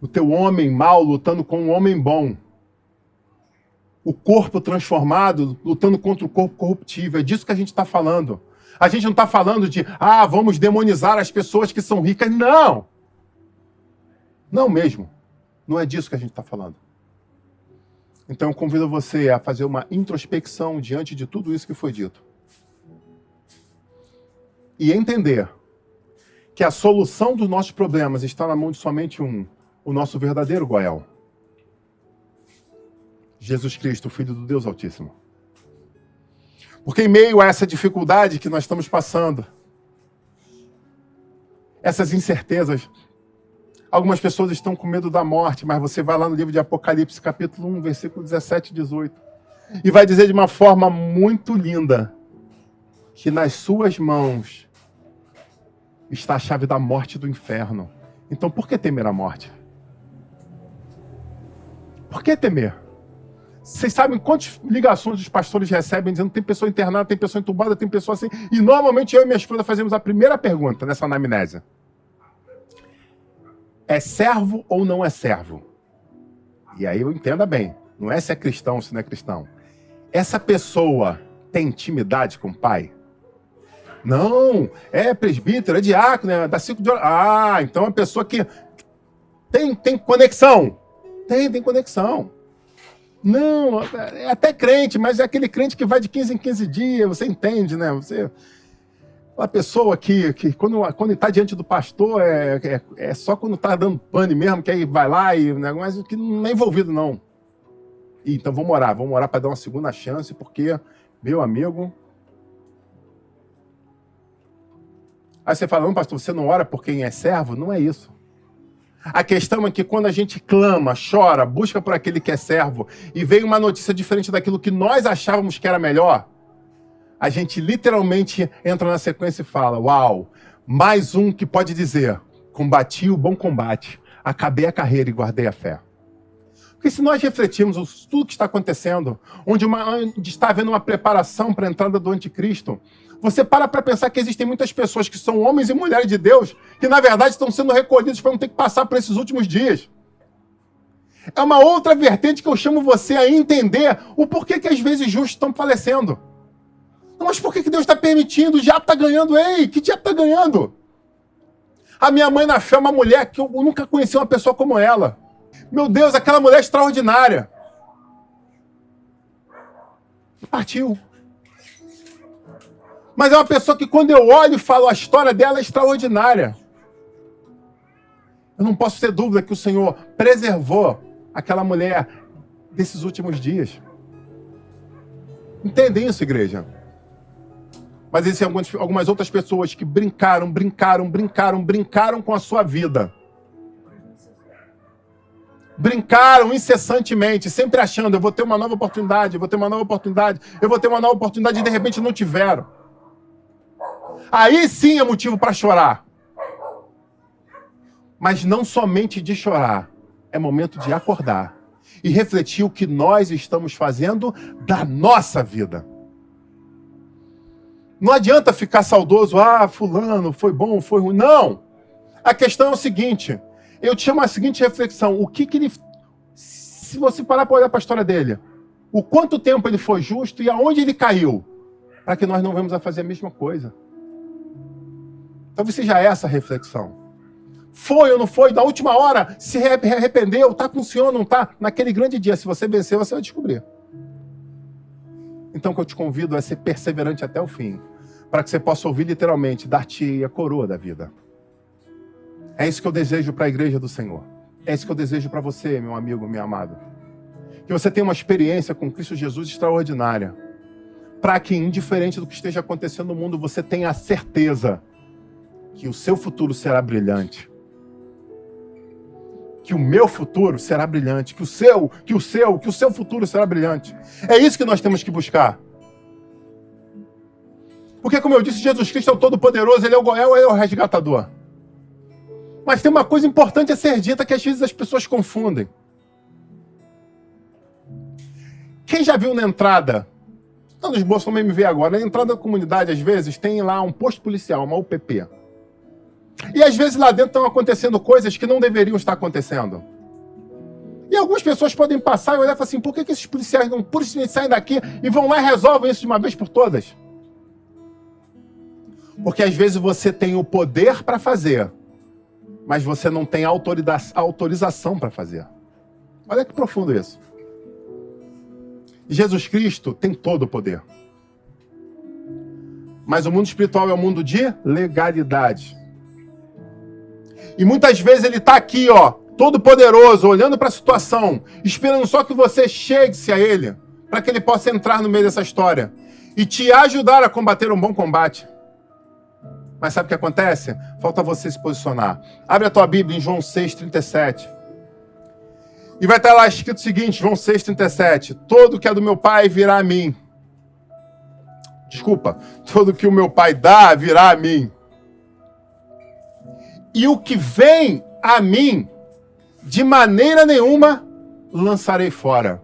O teu homem mau lutando com um homem bom. O corpo transformado lutando contra o corpo corruptível. É disso que a gente está falando. A gente não está falando de, vamos demonizar as pessoas que são ricas. Não! Não mesmo. Não é disso que a gente está falando. Então eu convido você a fazer uma introspecção diante de tudo isso que foi dito. E entender que a solução dos nossos problemas está na mão de somente o nosso verdadeiro Goel. Jesus Cristo, Filho do Deus Altíssimo. Porque em meio a essa dificuldade que nós estamos passando, essas incertezas, Algumas pessoas estão com medo da morte, mas você vai lá no livro de Apocalipse, capítulo 1, versículo 17 e 18, e vai dizer de uma forma muito linda que nas suas mãos está a chave da morte e do inferno. Então, por que temer a morte? Por que temer? Vocês sabem quantas ligações os pastores recebem dizendo que tem pessoa internada, tem pessoa entubada, tem pessoa assim. E normalmente eu e minha esposa fazemos a primeira pergunta nessa anamnese. É servo ou não é servo? E aí eu entenda bem. Não é se é cristão ou se não é cristão. Essa pessoa tem intimidade com o pai? Não, é presbítero, é diácono, é da ciclo de oração. Ah, então é uma pessoa que tem conexão. Tem conexão. Não, é até crente, mas é aquele crente que vai de 15 em 15 dias, você entende, né? Uma pessoa que quando está diante do pastor, é só quando está dando pane mesmo, que aí vai lá, mas que não é envolvido, não. Então vamos orar para dar uma segunda chance, porque, meu amigo... Aí você fala, não, pastor, você não ora por quem é servo? Não é isso. A questão é que quando a gente clama, chora, busca por aquele que é servo, e vem uma notícia diferente daquilo que nós achávamos que era melhor, a gente literalmente entra na sequência e fala, uau, mais um que pode dizer, combati o bom combate, acabei a carreira e guardei a fé. Porque se nós refletirmos tudo que está acontecendo, onde está havendo uma preparação para a entrada do anticristo, você para pensar que existem muitas pessoas que são homens e mulheres de Deus, que na verdade estão sendo recolhidos para não ter que passar por esses últimos dias. É uma outra vertente que eu chamo você a entender o porquê que às vezes justos estão falecendo. Não, mas por que Deus está permitindo? O diabo está ganhando. Ei, que diabo está ganhando? A minha mãe na fé é uma mulher que eu nunca conheci uma pessoa como ela. Meu Deus, aquela mulher extraordinária. Partiu. Mas é uma pessoa que quando eu olho e falo, a história dela é extraordinária. Eu não posso ter dúvida que o Senhor preservou aquela mulher desses últimos dias. Entendem isso, igreja? Mas existem algumas outras pessoas que brincaram com a sua vida. Brincaram incessantemente, sempre achando, eu vou ter uma nova oportunidade, eu vou ter uma nova oportunidade, eu vou ter uma nova oportunidade, e de repente não tiveram. Aí sim é motivo para chorar. Mas não somente de chorar, é momento de acordar e refletir o que nós estamos fazendo da nossa vida. Não adianta ficar saudoso, fulano, foi bom, foi ruim. Não! A questão é o seguinte, eu te chamo a seguinte reflexão, o que ele... Se você parar para olhar para a história dele, o quanto tempo ele foi justo e aonde ele caiu, para que nós não venhamos a fazer a mesma coisa. Talvez seja essa a reflexão. Foi ou não foi? Da última hora, se arrependeu, está com o Senhor ou não está? Naquele grande dia, se você vencer, você vai descobrir. Então o que eu te convido é ser perseverante até o fim, para que você possa ouvir literalmente, dar-te a coroa da vida. É isso que eu desejo para a igreja do Senhor. É isso que eu desejo para você, meu amigo, meu amado. Que você tenha uma experiência com Cristo Jesus extraordinária, para que, indiferente do que esteja acontecendo no mundo, você tenha a certeza que o seu futuro será brilhante. Que o meu futuro será brilhante. Que o seu futuro será brilhante. É isso que nós temos que buscar. Porque, como eu disse, Jesus Cristo é o Todo-Poderoso, Ele é o resgatador. Mas tem uma coisa importante a ser dita que às vezes as pessoas confundem. Quem já viu na entrada, não nos bolsos também me vê agora, na entrada da comunidade, às vezes, tem lá um posto policial, uma UPP. E às vezes lá dentro estão acontecendo coisas que não deveriam estar acontecendo. E algumas pessoas podem passar e olhar e falar assim, por que esses policiais não saem daqui e vão lá e resolvem isso de uma vez por todas? Porque às vezes você tem o poder para fazer, mas você não tem autorização para fazer. Olha que profundo isso. Jesus Cristo tem todo o poder. Mas o mundo espiritual é um mundo de legalidade. E muitas vezes ele está aqui, todo poderoso, olhando para a situação, esperando só que você chegue-se a ele, para que ele possa entrar no meio dessa história e te ajudar a combater um bom combate. Mas sabe o que acontece? Falta você se posicionar. Abre a tua Bíblia em João 6,37. E vai estar lá escrito o seguinte, João 6,37. Todo que é do meu Pai virá a mim. Desculpa. Todo que o meu Pai dá virá a mim. E o que vem a mim, de maneira nenhuma, lançarei fora.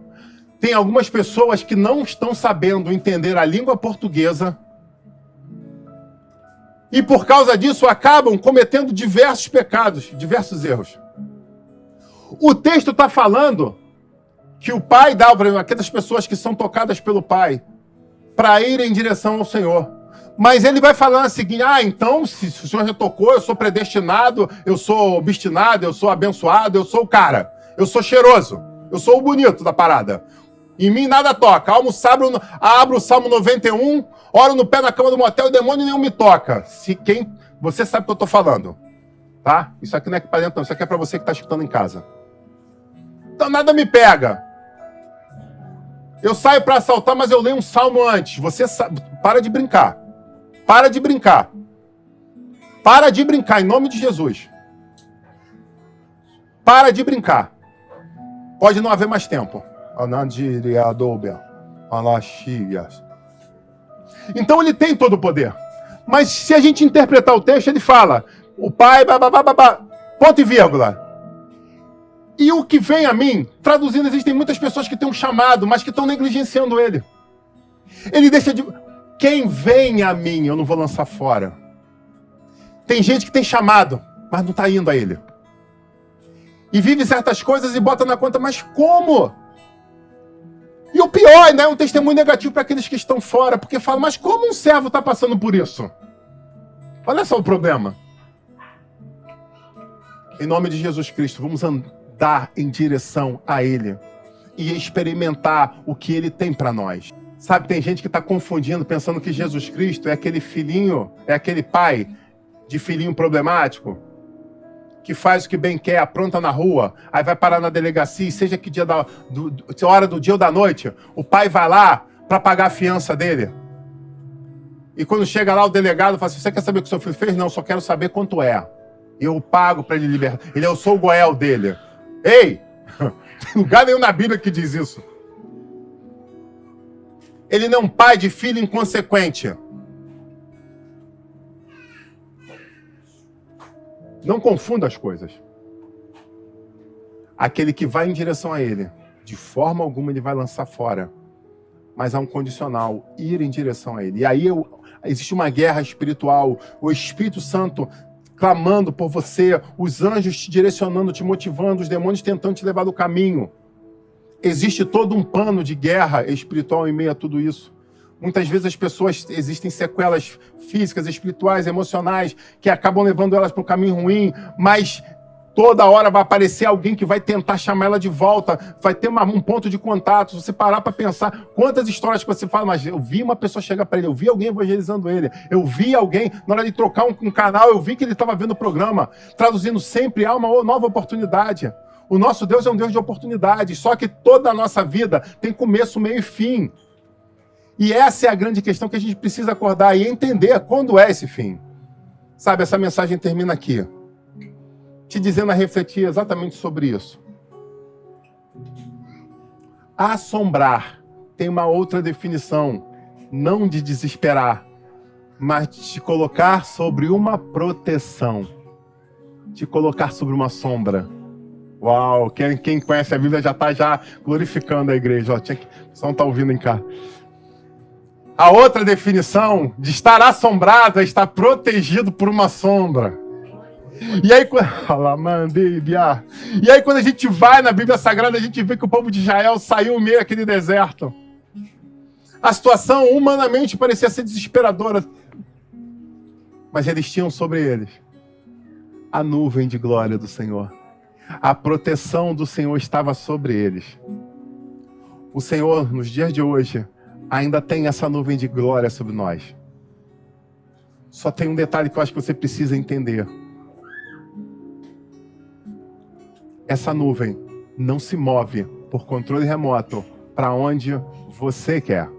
Tem algumas pessoas que não estão sabendo entender a língua portuguesa e por causa disso acabam cometendo diversos pecados, diversos erros. O texto está falando que o Pai dá para aquelas pessoas que são tocadas pelo Pai para ir em direção ao Senhor. Mas ele vai falando o seguinte, então se o Senhor já tocou, eu sou predestinado, eu sou obstinado, eu sou abençoado, eu sou o cara, eu sou cheiroso, eu sou o bonito da parada. Em mim nada toca. Abro o Salmo 91, oro no pé na cama do motel, o demônio nenhum me toca. Você sabe o que eu estou falando, tá? Isso aqui não é para dentro, não. Isso aqui é para você que está escutando em casa. Então nada me pega. Eu saio para assaltar, mas eu leio um salmo antes. Você sabe, para de brincar. Para de brincar. Para de brincar, em nome de Jesus. Para de brincar. Pode não haver mais tempo. Então ele tem todo o poder. Mas se a gente interpretar o texto, ele fala, o Pai, ponto e vírgula. E o que vem a mim, traduzindo, existem muitas pessoas que têm um chamado, mas que estão negligenciando ele. Ele deixa de... Quem vem a mim, eu não vou lançar fora. Tem gente que tem chamado, mas não está indo a ele. E vive certas coisas e bota na conta, mas como? E o pior ainda é um testemunho negativo para aqueles que estão fora, porque falam, mas como um servo está passando por isso? Olha só o problema. Em nome de Jesus Cristo, vamos andar em direção a Ele e experimentar o que Ele tem para nós. Sabe, tem gente que está confundindo, pensando que Jesus Cristo é aquele filhinho, é aquele pai de filhinho problemático, que faz o que bem quer, apronta na rua, aí vai parar na delegacia, e seja que dia hora do dia ou da noite, o pai vai lá para pagar a fiança dele. E quando chega lá, o delegado fala assim, você quer saber o que o seu filho fez? Não, só quero saber quanto é. Eu pago para ele libertar. Eu sou o goel dele. Ei! Tem lugar nenhum na Bíblia que diz isso. Ele não é um pai de filho inconsequente. Não confunda as coisas. Aquele que vai em direção a ele, de forma alguma ele vai lançar fora. Mas há um condicional, ir em direção a ele. E aí existe uma guerra espiritual, o Espírito Santo clamando por você, os anjos te direcionando, te motivando, os demônios tentando te levar do caminho. Existe todo um plano de guerra espiritual em meio a tudo isso. Muitas vezes as pessoas, existem sequelas físicas, espirituais, emocionais, que acabam levando elas para um caminho ruim, mas toda hora vai aparecer alguém que vai tentar chamar ela de volta, vai ter um ponto de contato. Se você parar para pensar, quantas histórias que você fala, mas eu vi uma pessoa chegar para ele, eu vi alguém evangelizando ele, eu vi alguém, na hora de trocar um canal, eu vi que ele estava vendo o programa, traduzindo sempre, há uma nova oportunidade. O nosso Deus é um Deus de oportunidades, só que toda a nossa vida tem começo, meio e fim. E essa é a grande questão que a gente precisa acordar e entender quando é esse fim. Sabe, essa mensagem termina aqui, te dizendo a refletir exatamente sobre isso. Assombrar tem uma outra definição, não de desesperar, mas de te colocar sobre uma proteção, te colocar sobre uma sombra. Uau, quem conhece a Bíblia já está glorificando a igreja. Ó, o pessoal não está ouvindo em casa. A outra definição de estar assombrado é estar protegido por uma sombra. E aí, quando a gente vai na Bíblia Sagrada, a gente vê que o povo de Israel saiu meio daquele deserto. A situação humanamente parecia ser desesperadora. Mas eles tinham sobre eles a nuvem de glória do Senhor. A proteção do Senhor estava sobre eles. O Senhor, nos dias de hoje, ainda tem essa nuvem de glória sobre nós. Só tem um detalhe que eu acho que você precisa entender. Essa nuvem não se move por controle remoto para onde você quer.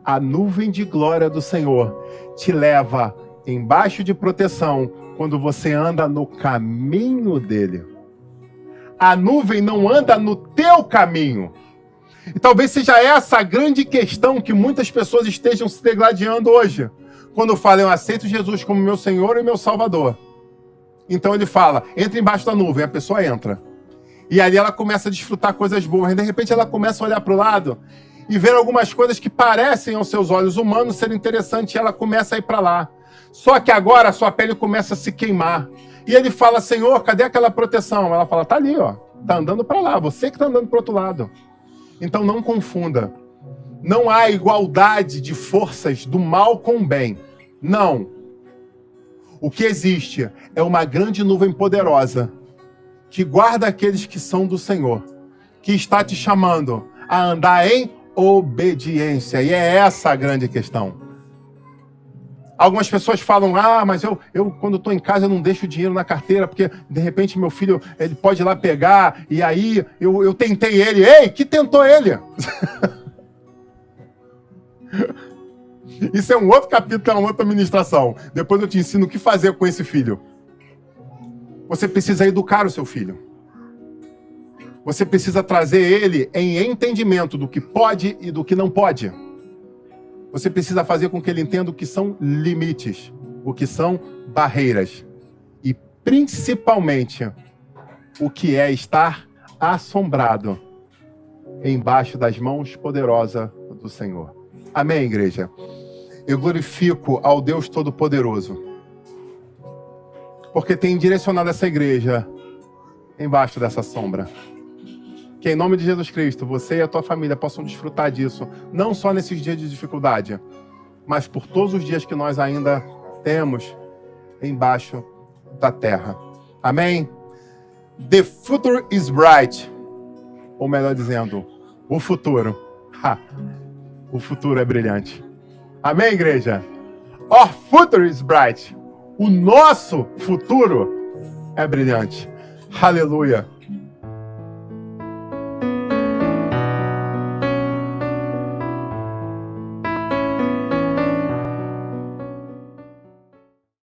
A nuvem de glória do Senhor te leva embaixo de proteção quando você anda no caminho dele. A nuvem não anda no teu caminho. E talvez seja essa a grande questão que muitas pessoas estejam se degladiando hoje. Quando falam, eu aceito Jesus como meu Senhor e meu Salvador. Então ele fala, entra embaixo da nuvem, a pessoa entra. E ali ela começa a desfrutar coisas boas. E de repente ela começa a olhar para o lado e ver algumas coisas que parecem aos seus olhos humanos serem interessantes. E ela começa a ir para lá. Só que agora a sua pele começa a se queimar. E ele fala, Senhor, cadê aquela proteção? Ela fala, tá ali, ó. Tá andando para lá, você que tá andando para o outro lado. Então não confunda. Não há igualdade de forças do mal com o bem. Não. O que existe é uma grande nuvem poderosa que guarda aqueles que são do Senhor, que está te chamando a andar em obediência. E é essa a grande questão. Algumas pessoas falam, mas eu quando estou em casa eu não deixo dinheiro na carteira, porque de repente meu filho ele pode ir lá pegar, e aí eu tentei ele. Ei, que tentou ele? Isso é um outro capítulo, é uma outra ministração. Depois eu te ensino o que fazer com esse filho. Você precisa educar o seu filho. Você precisa trazer ele em entendimento do que pode e do que não pode. Você precisa fazer com que ele entenda o que são limites, o que são barreiras. E, principalmente, o que é estar assombrado embaixo das mãos poderosas do Senhor. Amém, igreja? Eu glorifico ao Deus Todo-Poderoso, porque tem direcionado essa igreja embaixo dessa sombra. Que em nome de Jesus Cristo, você e a tua família possam desfrutar disso, não só nesses dias de dificuldade, mas por todos os dias que nós ainda temos embaixo da terra. Amém? The future is bright. Ou melhor dizendo, o futuro. O futuro é brilhante. Amém, igreja? Our future is bright. O nosso futuro é brilhante. Aleluia.